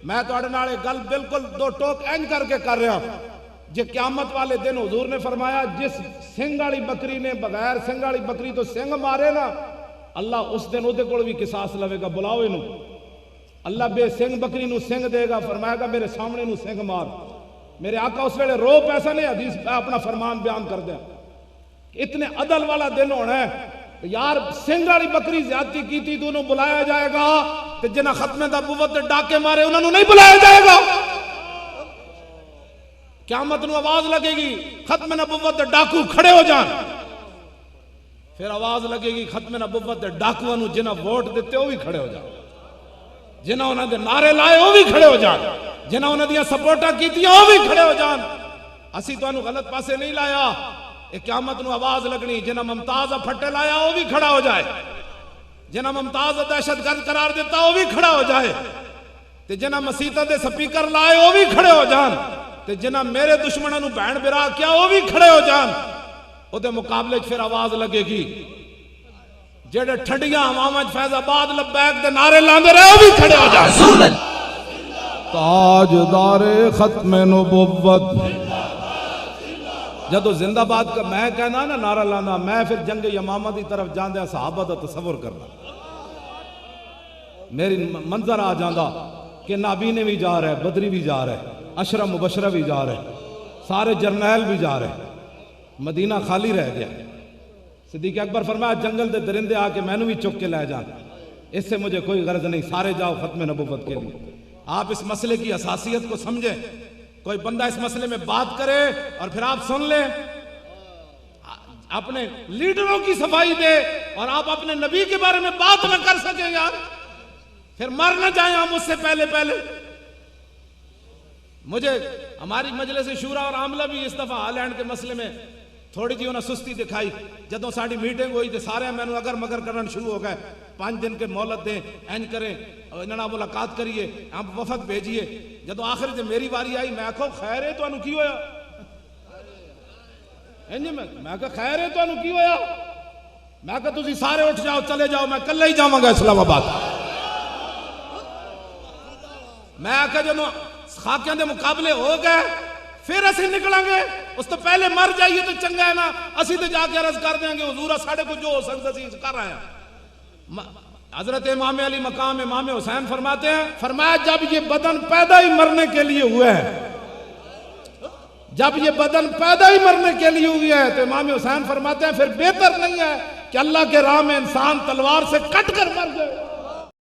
میں تواڈے نال گل بالکل دو ٹوک اینج کر کے کر رہا جے قیامت والے دن حضور نے فرمایا جس سنگ والی بکری نے بغیر سنگ والی بکری تو سنگ مارے نا اللہ اس دن وہ کول بھی قصاص لوے گا، بلاؤ انہوں۔ اللہ بے سنگ بکری نو سنگ دے گا، فرمائے گا میرے سامنے نو سنگ مار۔ میرے آقا اس ویلے رو پیسا نہیں، حدیث اپنا فرمان بیان کر دیا، اتنے عدل والا دن ہونا ہے۔ یار سنگ والی بکری زیادتی کی تھی تو انہوں بلایا جائے گا، تو جنہ ختم نبوت ڈاکے مارے انہوں نہیں بلایا جائے گا۔ قیامت نو آواز لگے گی ختم نبوت ڈاکو کھڑے ہو جان، پھر آواز لگے گی ختم نبوت ڈاکو نو جنہ ووٹ دیتے وہ بھی کھڑے ہو جان، جنہ انہوں نے نعرے لائے وہ بھی کھڑے ہو جان، جنہ انہوں نے سپورٹا کی تھی وہ بھی کھڑے ہو جان۔ اسی تو انہوں غلط پاسے نہیں لایا، ایک قیامت نو آواز لگنی جنہ ممتاز پھٹے لایا وہ بھی کھڑا ہو جائے، جنہ ممتاز دہشت گرد قرار دیتا وہ بھی کھڑا ہو جائے، تے جنہ مسیطہ دے سپیکر لائے وہ بھی کھڑے ہو جان، تے جنہ میرے دشمنوں نو بہن برا کیا وہ بھی کھڑے ہو جان۔ او دے مقابلے پھر آواز لگے گی جڑے ٹھنڈیاں ہواواں فیض آباد لبیک دے نعرے لاندے رہے وہ بھی کھڑے ہو جان۔ تاجدار ختم نبوت جدو زندہ باد کا میں کہنا نا نعرہ لانا، میں پھر جنگ یمامہ دی طرف جاندے صحابہ دا تصور کرنا، میری منظر آ جاندہ کہ نابینے بھی جا رہے، بدری بھی جا رہے، عشرہ مبشرہ بھی جا رہے، سارے جرنیل بھی جا رہے، مدینہ خالی رہ گیا۔ صدیق اکبر فرمایا جنگل دے درندے آ کے میں نے بھی چک کے لے جان، اس سے مجھے کوئی غرض نہیں، سارے جاؤ ختم نبوت کے لیے۔ آپ اس مسئلے کی اساسیت کو سمجھیں، کوئی بندہ اس مسئلے میں بات کرے اور پھر آپ سن لیں، اپنے لیڈروں کی صفائی دے اور آپ اپنے نبی کے بارے میں بات نہ کر سکیں یار، پھر مر نہ جائیں ہم اس سے پہلے پہلے۔ مجھے ہماری مجلس شورا اور عاملہ بھی اس دفعہ ہالینڈ کے مسئلے میں تھوڑی جی انہیں سستی دکھائی، جدوں ساڑی میٹنگ ہوئی تو سارے میں نے اگر مگر کرنا شروع ہو گئے، 5 دن کے مہلت دیں، اینج کریں، انہاں ملاقات کریے، ہم وفد بھیجیے۔ جدوں آخر جب میری باری آئی میں کہو خیر ہے تو انہوں کی ہویا، میں کہا خیر ہے تو انہوں کی ہویا، میں کہا تسی سارے اٹھ جاؤ چلے جاؤ، میں کل ہی جاؤں گا اسلام آباد۔ میں کہا جنہوں خاکیاں دے مقابلے ہو گئے پھر اسی نکلیں گے، اس تو پہلے مر جائیے تو چنگا ہے نا، اسی تو جا کے عرض کر دیں گے حضور ساڑھے کو جو ہو سکتا اسی کر رہے ہیں۔ حضرت امام علی مقام امام حسین فرماتے ہیں، فرمایا جب یہ بدن پیدا ہی مرنے کے لیے ہوئے ہے، جب یہ بدن پیدا ہی مرنے کے لیے ہوئی ہے تو امام حسین فرماتے ہیں پھر بہتر نہیں ہے کہ اللہ کے راہ میں انسان تلوار سے کٹ کر مر جائے۔